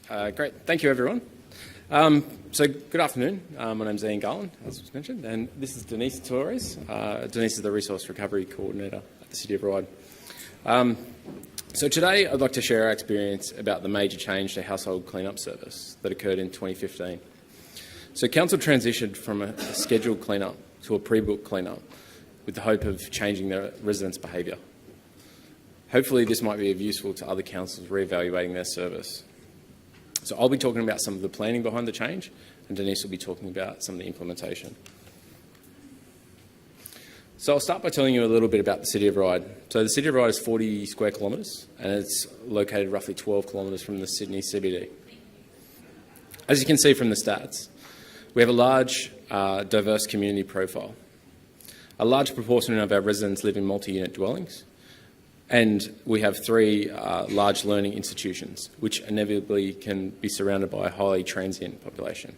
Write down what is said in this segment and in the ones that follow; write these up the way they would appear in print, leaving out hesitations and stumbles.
Great. Thank you, everyone. So good afternoon. My name's Garland, as was mentioned, and this is Denise Torres. Denise is the Resource Recovery Coordinator at the City of Ryde. So today I'd like to share our experience about the major change to household cleanup service that occurred in 2015. So Council transitioned from a scheduled cleanup to a pre-booked cleanup with the hope of changing their residents' behaviour. Hopefully this might be of useful to other councils re-evaluating their service. So I'll be talking about some of the planning behind the change, and Denise will be talking about some of the implementation. So I'll start by telling you a little bit about the City of Ryde. So the City of Ryde is 40 square kilometres, and it's located roughly 12 kilometres from the Sydney CBD. As you can see from the stats, we have a large, diverse community profile. A large proportion of our residents live in multi-unit dwellings, and we have three large learning institutions, which inevitably can be surrounded by a highly transient population.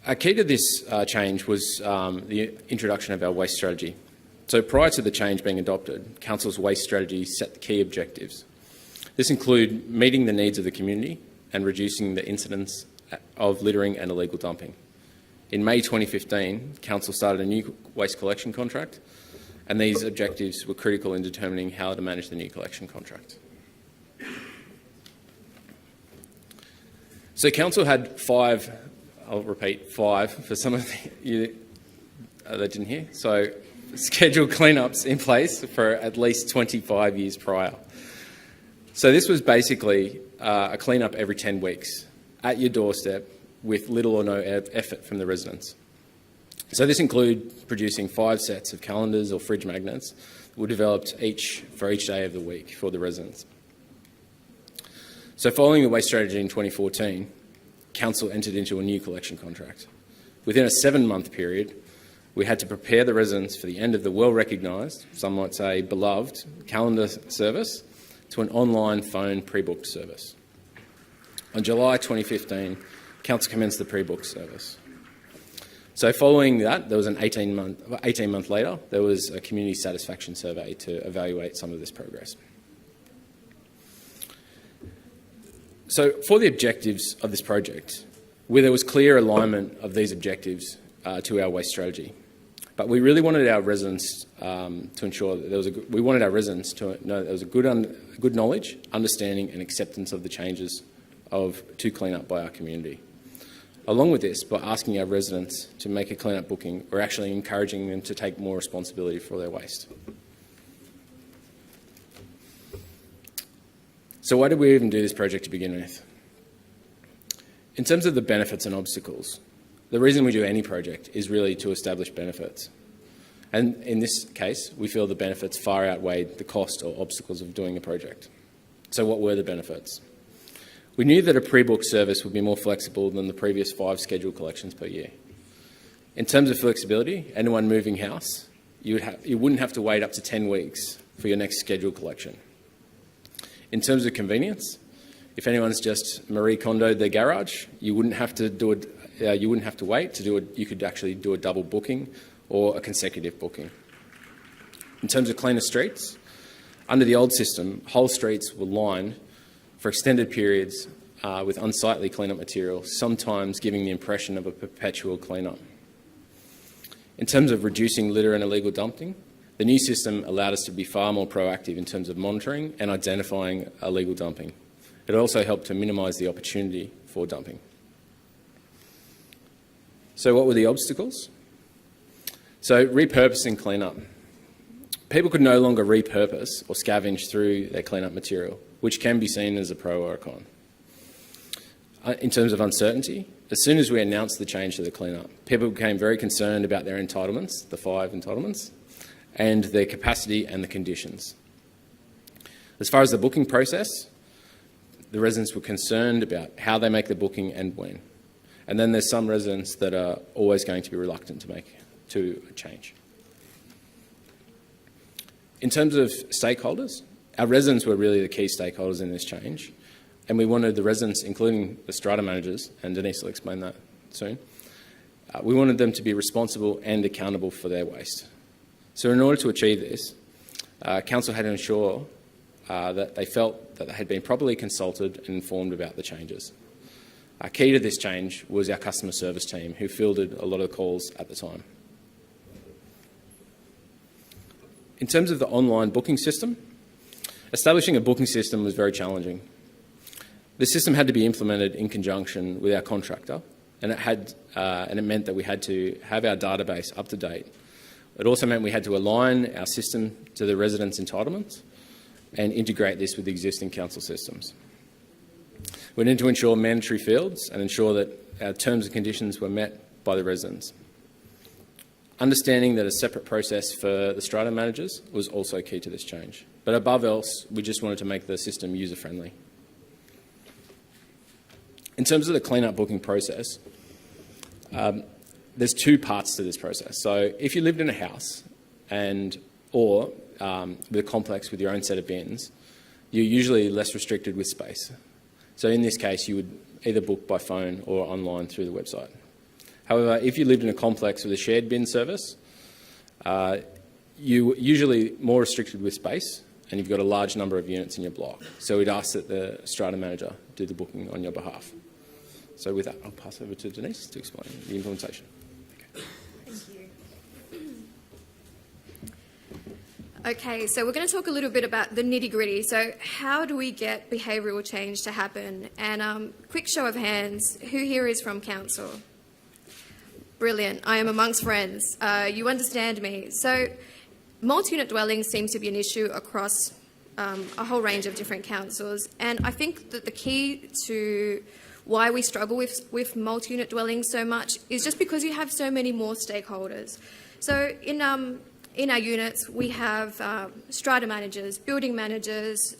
A key to this change was the introduction of our waste strategy. So prior to the change being adopted, Council's waste strategy set the key objectives. This included meeting the needs of the community and reducing the incidence of littering and illegal dumping. In May 2015, Council started a new waste collection contract, and these objectives were critical in determining how to manage the new collection contract. So Council had five, I'll repeat, five for some of you that didn't hear, so scheduled cleanups in place for at least 25 years prior. So this was basically a cleanup every 10 weeks at your doorstep with little or no effort from the residents. So this included producing 5 sets of calendars or fridge magnets that were developed for each day of the week for the residents. So following the waste strategy in 2014, Council entered into a new collection contract. Within a 7-month period, we had to prepare the residents for the end of the well-recognised, some might say beloved, calendar service to an online phone pre-booked service. On July 2015, Council commenced the pre-booked service. So following that, there was an 18 month later, there was a community satisfaction survey to evaluate some of this progress. So for the objectives of this project, there was clear alignment of these objectives to our waste strategy. But we really wanted our residents to ensure that we wanted our residents to know that there was a good knowledge, understanding and acceptance of the changes to clean up by our community. Along with this, by asking our residents to make a clean-up booking, we're actually encouraging them to take more responsibility for their waste. So why did we even do this project to begin with? In terms of the benefits and obstacles, the reason we do any project is really to establish benefits. And in this case, we feel the benefits far outweighed the cost or obstacles of doing a project. So what were the benefits? We knew that a pre-booked service would be more flexible than the previous 5 scheduled collections per year. In terms of flexibility, anyone moving house, you wouldn't have to wait up to 10 weeks for your next scheduled collection. In terms of convenience, if anyone's just Marie Kondo'd their garage, you wouldn't have to wait to do it. You could actually do a double booking or a consecutive booking. In terms of cleaner streets, under the old system, whole streets were lined for extended periods with unsightly cleanup material, sometimes giving the impression of a perpetual cleanup. In terms of reducing litter and illegal dumping, the new system allowed us to be far more proactive in terms of monitoring and identifying illegal dumping. It also helped to minimise the opportunity for dumping. So what were the obstacles? So repurposing cleanup. People could no longer repurpose or scavenge through their cleanup material, which can be seen as a pro or a con. In terms of uncertainty, as soon as we announced the change to the cleanup, people became very concerned about their entitlements, the 5 entitlements, and their capacity and the conditions. As far as the booking process, the residents were concerned about how they make the booking and when. And then there's some residents that are always going to be reluctant to change. In terms of stakeholders, our residents were really the key stakeholders in this change, and we wanted the residents, including the strata managers, and Denise will explain that soon, we wanted them to be responsible and accountable for their waste. So in order to achieve this, Council had to ensure that they felt that they had been properly consulted and informed about the changes. Key to this change was our customer service team, who fielded a lot of calls at the time. In terms of the online booking system, establishing a booking system was very challenging. The system had to be implemented in conjunction with our contractor, and it meant that we had to have our database up to date. It also meant we had to align our system to the residents' entitlements and integrate this with existing council systems. We needed to ensure mandatory fields and ensure that our terms and conditions were met by the residents. Understanding that a separate process for the strata managers was also key to this change. But above else, we just wanted to make the system user-friendly. In terms of the clean-up booking process, there's two parts to this process. So if you lived in a house or with a complex with your own set of bins, you're usually less restricted with space. So in this case, you would either book by phone or online through the website. However, if you lived in a complex with a shared bin service, you're usually more restricted with space and you've got a large number of units in your block. So we'd ask that the strata manager do the booking on your behalf. So with that, I'll pass over to Denise to explain the implementation. Okay, so we're going to talk a little bit about the nitty-gritty. So how do we get behavioural change to happen? And quick show of hands, who here is from council? Brilliant. I am amongst friends. You understand me. So multi-unit dwellings seems to be an issue across a whole range of different councils. And I think that the key to why we struggle with multi-unit dwellings so much is just because you have so many more stakeholders. So in our units, we have strata managers, building managers,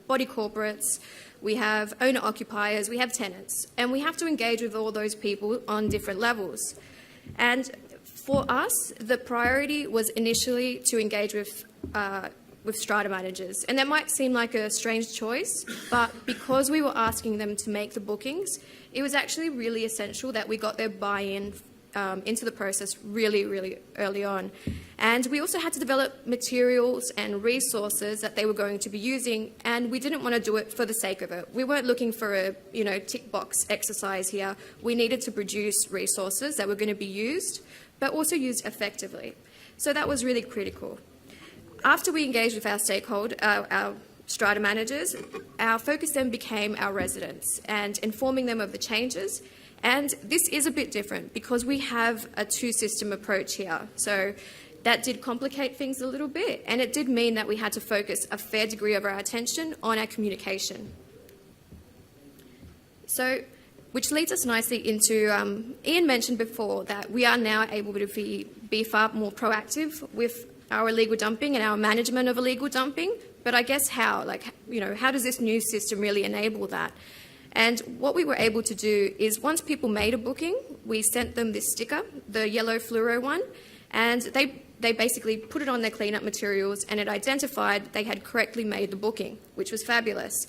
body corporates, we have owner-occupiers, we have tenants, and we have to engage with all those people on different levels. And for us, the priority was initially to engage with strata managers. And that might seem like a strange choice, but because we were asking them to make the bookings, it was actually really essential that we got their buy-in into the process really, really early on. And we also had to develop materials and resources that they were going to be using, and we didn't want to do it for the sake of it. We weren't looking for a tick box exercise here. We needed to produce resources that were going to be used, but also used effectively. So that was really critical. After we engaged with our stakeholder, our strata managers, our focus then became our residents and informing them of the changes. And this is a bit different because we have a two-system approach here. So that did complicate things a little bit, and it did mean that we had to focus a fair degree of our attention on our communication. So, which leads us nicely into, Ian mentioned before that we are now able to be far more proactive with our illegal dumping and our management of illegal dumping. But I guess how? How does this new system really enable that? And what we were able to do is once people made a booking, we sent them this sticker, the yellow fluoro one, and they basically put it on their cleanup materials and it identified they had correctly made the booking, which was fabulous.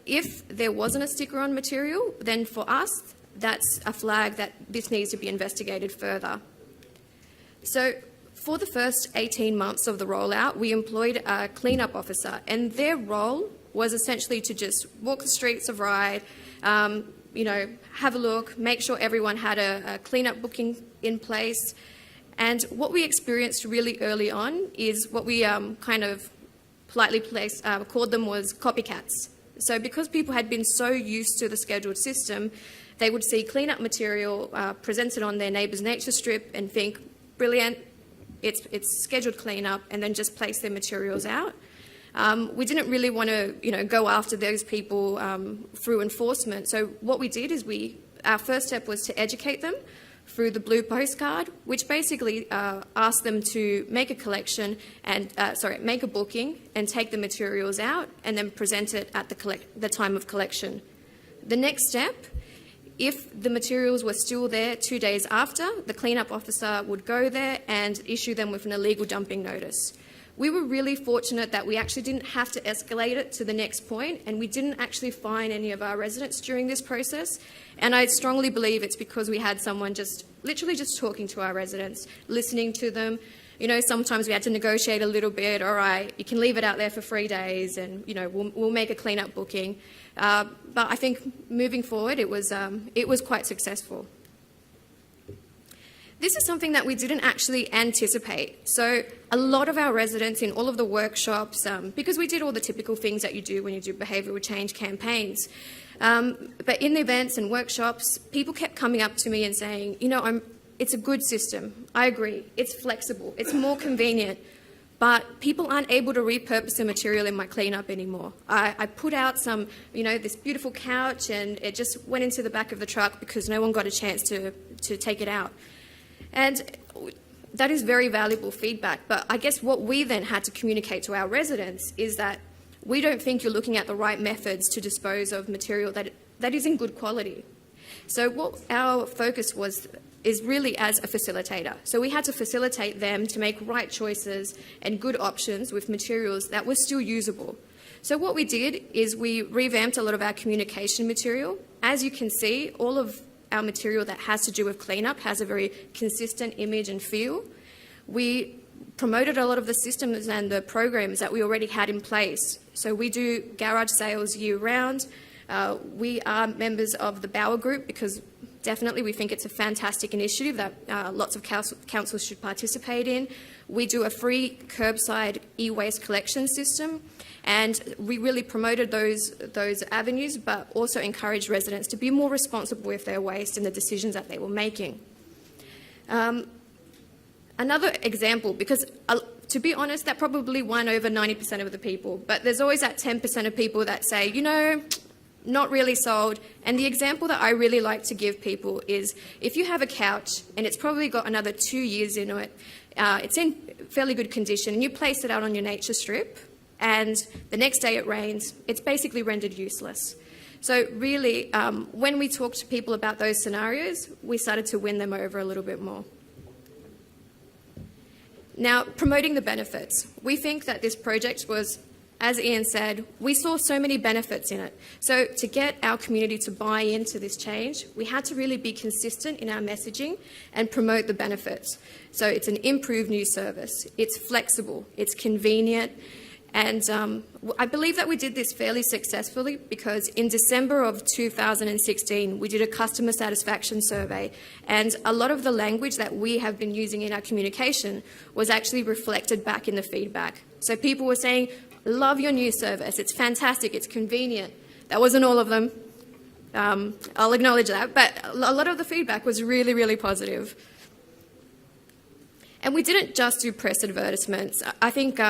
If there wasn't a sticker on material, then for us, that's a flag that this needs to be investigated further. So for the first 18 months of the rollout, we employed a cleanup officer, and their role was essentially to just walk the streets of Ryde, have a look, make sure everyone had a cleanup booking in place. And what we experienced really early on is what we kind of politely called them was copycats. So because people had been so used to the scheduled system, they would see cleanup material presented on their neighbour's nature strip and think, brilliant, it's scheduled cleanup, and then just place their materials out. We didn't really want to, go after those people through enforcement. So what we did is our first step was to educate them through the blue postcard, which basically asked them to make a collection and make a booking and take the materials out and then present it at the time of collection. The next step, if the materials were still there 2 days after, the cleanup officer would go there and issue them with an illegal dumping notice. We were really fortunate that we actually didn't have to escalate it to the next point, and we didn't actually fine any of our residents during this process. And I strongly believe it's because we had someone literally just talking to our residents, listening to them, sometimes we had to negotiate a little bit. All right, you can leave it out there for 3 days, and we'll make a cleanup booking. But I think moving forward, it was quite successful. This is something that we didn't actually anticipate. So a lot of our residents in all of the workshops, because we did all the typical things that you do when you do behavioural change campaigns, but in the events and workshops, people kept coming up to me and saying, it's a good system. I agree. It's flexible. It's more convenient. But people aren't able to repurpose the material in my cleanup anymore. I put out some, this beautiful couch, and it just went into the back of the truck because no one got a chance to take it out. And that is very valuable feedback. But I guess what we then had to communicate to our residents is that we don't think you're looking at the right methods to dispose of material that is in good quality. So what our focus is really as a facilitator. So we had to facilitate them to make right choices and good options with materials that were still usable. So what we did is we revamped a lot of our communication material. As you can see, all of our material that has to do with cleanup has a very consistent image and feel. We promoted a lot of the systems and the programs that we already had in place. So we do garage sales year round. We are members of the Bauer Group because definitely we think it's a fantastic initiative that lots of councils should participate in. We do a free curbside e-waste collection system, and we really promoted those avenues, but also encouraged residents to be more responsible with their waste and the decisions that they were making. Another example, because to be honest, that probably won over 90% of the people, but there's always that 10% of people that say, not really sold. And the example that I really like to give people is if you have a couch and it's probably got another 2 years in it, it's in fairly good condition, and you place it out on your nature strip, and the next day it rains, it's basically rendered useless. So really, when we talked to people about those scenarios, we started to win them over a little bit more. Now, promoting the benefits. We think that this project was, as Ian said, we saw so many benefits in it. So to get our community to buy into this change, we had to really be consistent in our messaging and promote the benefits. So it's an improved new service, it's flexible, it's convenient, and I believe that we did this fairly successfully because in December of 2016, we did a customer satisfaction survey, and a lot of the language that we have been using in our communication was actually reflected back in the feedback. So people were saying, love your new service, it's fantastic, it's convenient. That wasn't all of them, I'll acknowledge that, but a lot of the feedback was really, really positive. And we didn't just do press advertisements. I think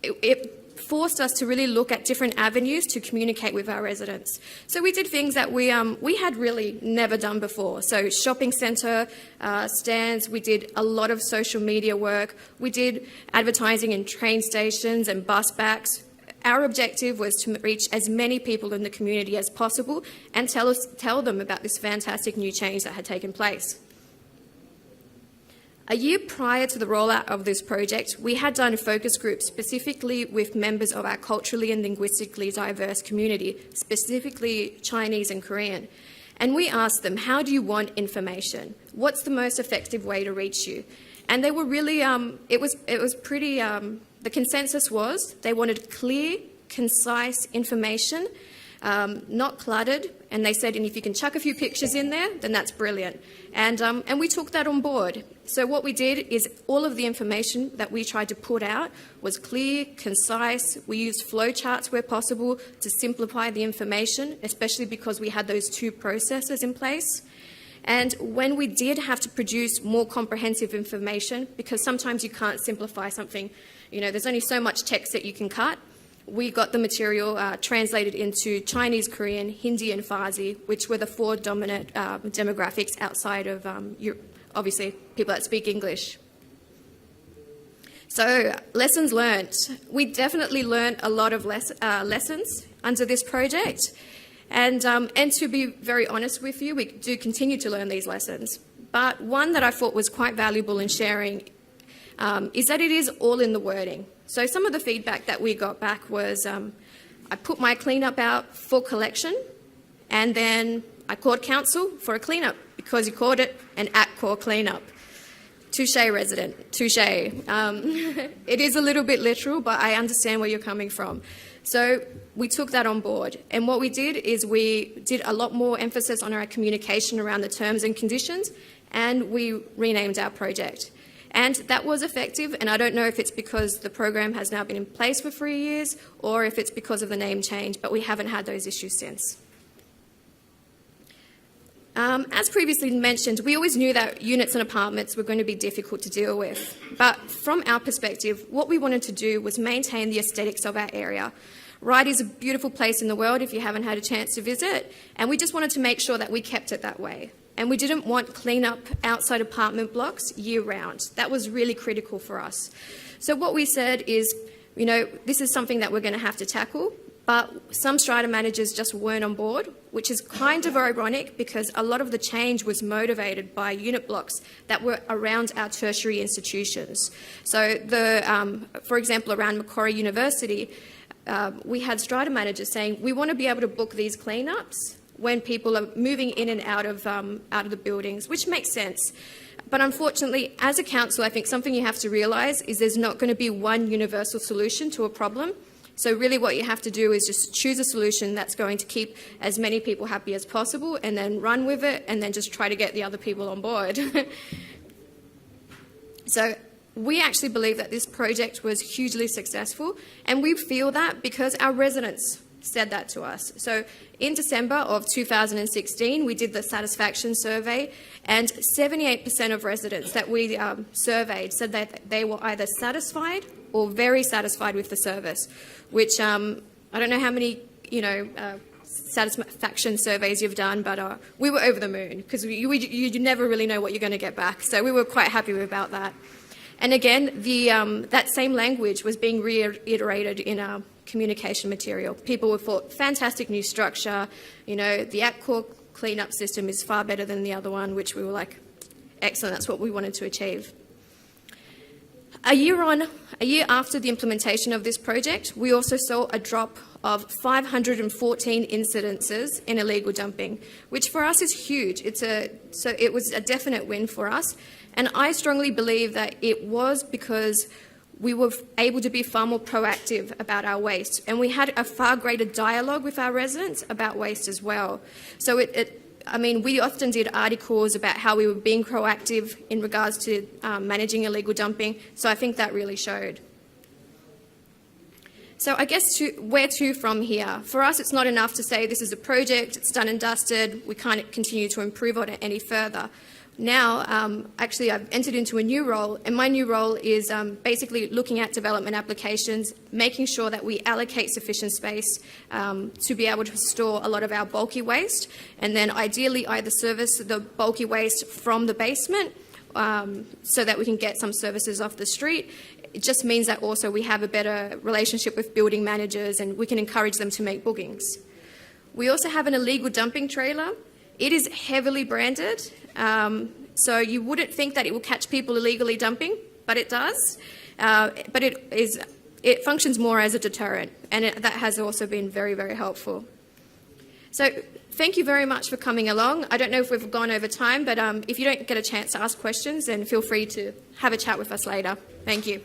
it forced us to really look at different avenues to communicate with our residents. So we did things that we had really never done before. So shopping centre stands, we did a lot of social media work, we did advertising in train stations and bus backs. Our objective was to reach as many people in the community as possible and tell them about this fantastic new change that had taken place. A year prior to the rollout of this project, we had done a focus group specifically with members of our culturally and linguistically diverse community, specifically Chinese and Korean. And we asked them, how do you want information? What's the most effective way to reach you? And they were really, it was pretty, the consensus was they wanted clear, concise information, not cluttered, and they said, and if you can chuck a few pictures in there, then that's brilliant. And we took that on board. So what we did is all of the information that we tried to put out was clear, concise. We used flowcharts where possible to simplify the information, especially because we had those two processes in place. And when we did have to produce more comprehensive information, because sometimes you can't simplify something, there's only so much text that you can cut, we got the material translated into Chinese, Korean, Hindi and Farsi, which were the four dominant demographics outside of obviously people that speak English. So lessons learned. We definitely learned a lot of lessons under this project. And to be very honest with you, we do continue to learn these lessons. But one that I thought was quite valuable in sharing is that it is all in the wording. So some of the feedback that we got back was I put my cleanup out for collection, and then I called council for a cleanup because you called it an at-call cleanup. Touche, resident. Touche. It is a little bit literal, but I understand where you're coming from. So we took that on board. And what we did is we did a lot more emphasis on our communication around the terms and conditions, and we renamed our project. And that was effective, and I don't know if it's because the program has now been in place for 3 years or if it's because of the name change, but we haven't had those issues since. As previously mentioned, we always knew that units and apartments were going to be difficult to deal with. But from our perspective, what we wanted to do was maintain the aesthetics of our area. Ryde is a beautiful place in the world if you haven't had a chance to visit, and we just wanted to make sure that we kept it that way. And we didn't want clean up outside apartment blocks year round. That was really critical for us. So what we said is, you know, this is something that we're going to have to tackle, but some strata managers just weren't on board, which is kind of ironic because a lot of the change was motivated by unit blocks that were around our tertiary institutions. So, for example, around Macquarie University, we had strata managers saying, we want to be able to book these cleanups when people are moving in and out of the buildings, which makes sense. But unfortunately, as a council, I think something you have to realise is there's not going to be one universal solution to a problem. So really what you have to do is just choose a solution that's going to keep as many people happy as possible and then run with it and then just try to get the other people on board. So we actually believe that this project was hugely successful, and we feel that because our residents said that to us. So in December of 2016, we did the satisfaction survey, and 78% of residents that we surveyed said that they were either satisfied or very satisfied with the service, which I don't know how many, satisfaction surveys you've done, but we were over the moon because you never really know what you're going to get back. So we were quite happy about that. And again, that same language was being reiterated in our communication material. People would thought, fantastic new structure, the ATCOR cleanup system is far better than the other one, which we were like, excellent, that's what we wanted to achieve. A year after the implementation of this project, we also saw a drop of 514 incidences in illegal dumping, which for us is huge. So it was a definite win for us. And I strongly believe that it was because we were able to be far more proactive about our waste, and we had a far greater dialogue with our residents about waste as well. So we often did articles about how we were being proactive in regards to managing illegal dumping, so I think that really showed. So I guess where to from here? For us, it's not enough to say this is a project, it's done and dusted, we can't continue to improve on it any further. Now, actually, I've entered into a new role, and my new role is basically looking at development applications, making sure that we allocate sufficient space to be able to store a lot of our bulky waste, and then ideally either service the bulky waste from the basement so that we can get some services off the street. It just means that also we have a better relationship with building managers and we can encourage them to make bookings. We also have an illegal dumping trailer. It is heavily branded, so you wouldn't think that it will catch people illegally dumping, but it does. But it functions more as a deterrent, and that has also been very, very helpful. So thank you very much for coming along. I don't know if we've gone over time, but if you don't get a chance to ask questions, then feel free to have a chat with us later. Thank you.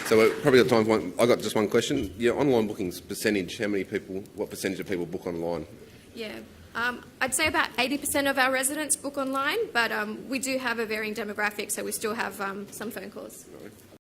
So we're probably got time for one. I got just one question. Your online bookings percentage, what percentage of people book online? Yeah, I'd say about 80% of our residents book online, but we do have a varying demographic, so we still have some phone calls.